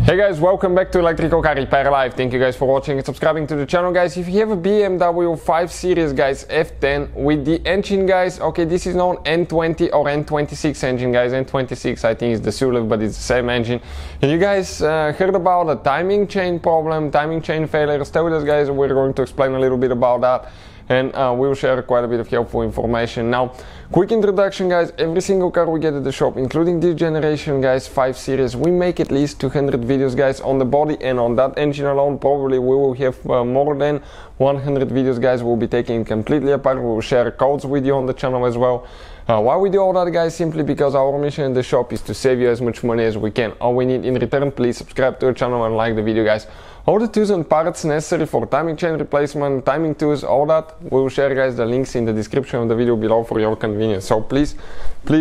Hey guys, welcome back to Electrical Car Repair Live. Thank you guys for watching and subscribing to the channel, guys. If you have a BMW 5 Series, guys, F10 with the engine, guys, okay, this is known N20 or N26 engine, guys. N26 I think is the Sulev, but it's the same engine. And you guys heard about a timing chain problem, timing chain failure. Stay with us, guys. We're going to explain a little bit about that, and we'll share quite a bit of helpful information. Now, quick introduction, guys. Every single car we get at the shop, including this generation, guys, 5 Series, we make at least 200 videos, guys, on the body, and on that engine alone probably we will have more than 100 videos, guys. We'll be taking it completely apart. We'll share codes with you on the channel as well. Why we do all that, guys? Simply because our mission in the shop is to save you as much money as we can. All we need in return, please subscribe to our channel and like the video, guys. All the tools and parts necessary for timing chain replacement, timing tools, all that, we will share, guys, the links in the description of the video below for your convenience. So please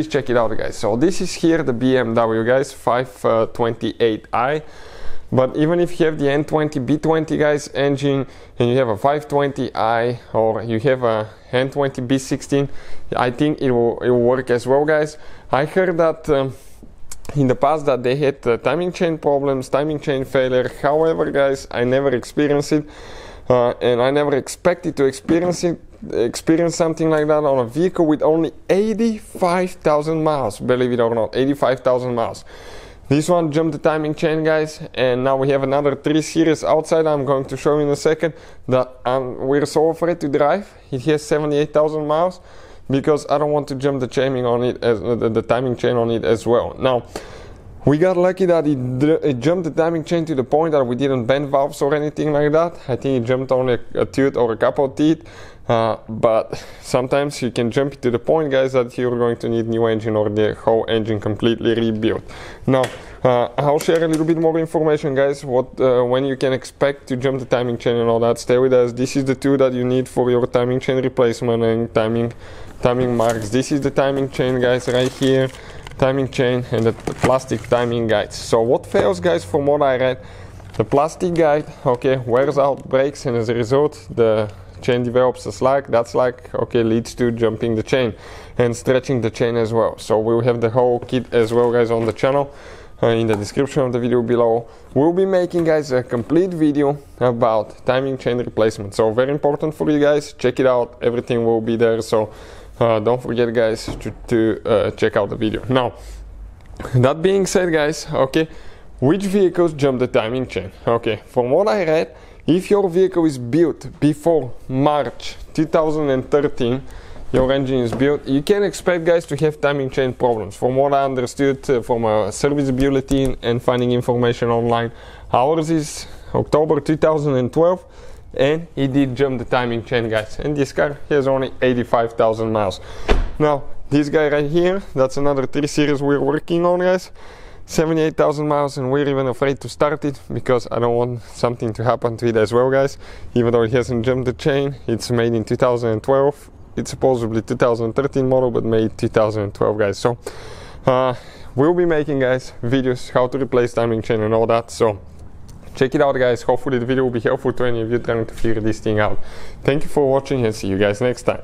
check it out, guys. So this is here the BMW, guys, 528i. But even if you have the N20 B20, guys, engine, and you have a 520i, or you have a N20 B16, I think it will work as well, guys. I heard that in the past that they had timing chain problems, timing chain failure. However, guys, I never experienced it, and I never expected to experience something like that on a vehicle with only 85,000 miles. Believe it or not, 85,000 miles. This one jumped the timing chain, guys, and now we have another 3 Series outside. I'm going to show you in a second that we're so afraid to drive. It has 78,000 miles because I don't want to jump the timing on it, as the timing chain on it as well. Now, we got lucky that it jumped the timing chain to the point that we didn't bend valves or anything like that. I think it jumped only a tooth or a couple of teeth. But sometimes you can jump to the point, guys, that you're going to need new engine or the whole engine completely rebuilt. Now, I'll share a little bit more information, guys, when you can expect to jump the timing chain and all that. Stay with us. This is the tool that you need for your timing chain replacement and timing marks. This is the timing chain, guys, right here. Timing chain and the plastic timing guides. So what fails, guys, from what I read, the plastic guide, okay, wears out, breaks, and as a result the chain develops a slack. That slack, okay, leads to jumping the chain and stretching the chain as well. So we'll have the whole kit as well, guys, on the channel, in the description of the video below. We'll be making, guys, a complete video about timing chain replacement. So very important for you guys. Check it out. Everything will be there. So don't forget, guys, to check out the video. Now, that being said, guys, okay, which vehicles jump the timing chain? Okay, from what I read, if your vehicle is built before March 2013, your engine is built, you can expect, guys, to have timing chain problems. From what I understood from a service bulletin and finding information online, ours is October 2012, and it did jump the timing chain, guys. And this car has only 85,000 miles. Now, this guy right here, that's another 3 Series we're working on, guys. 78,000 miles, and we're even afraid to start it because I don't want something to happen to it as well, guys. Even though it hasn't jumped the chain, it's made in 2012. It's supposedly 2013 model, but made 2012, guys. So we'll be making, guys, videos how to replace timing chain and all that. So check it out, guys. Hopefully the video will be helpful to any of you trying to figure this thing out. Thank you for watching, and see you guys next time.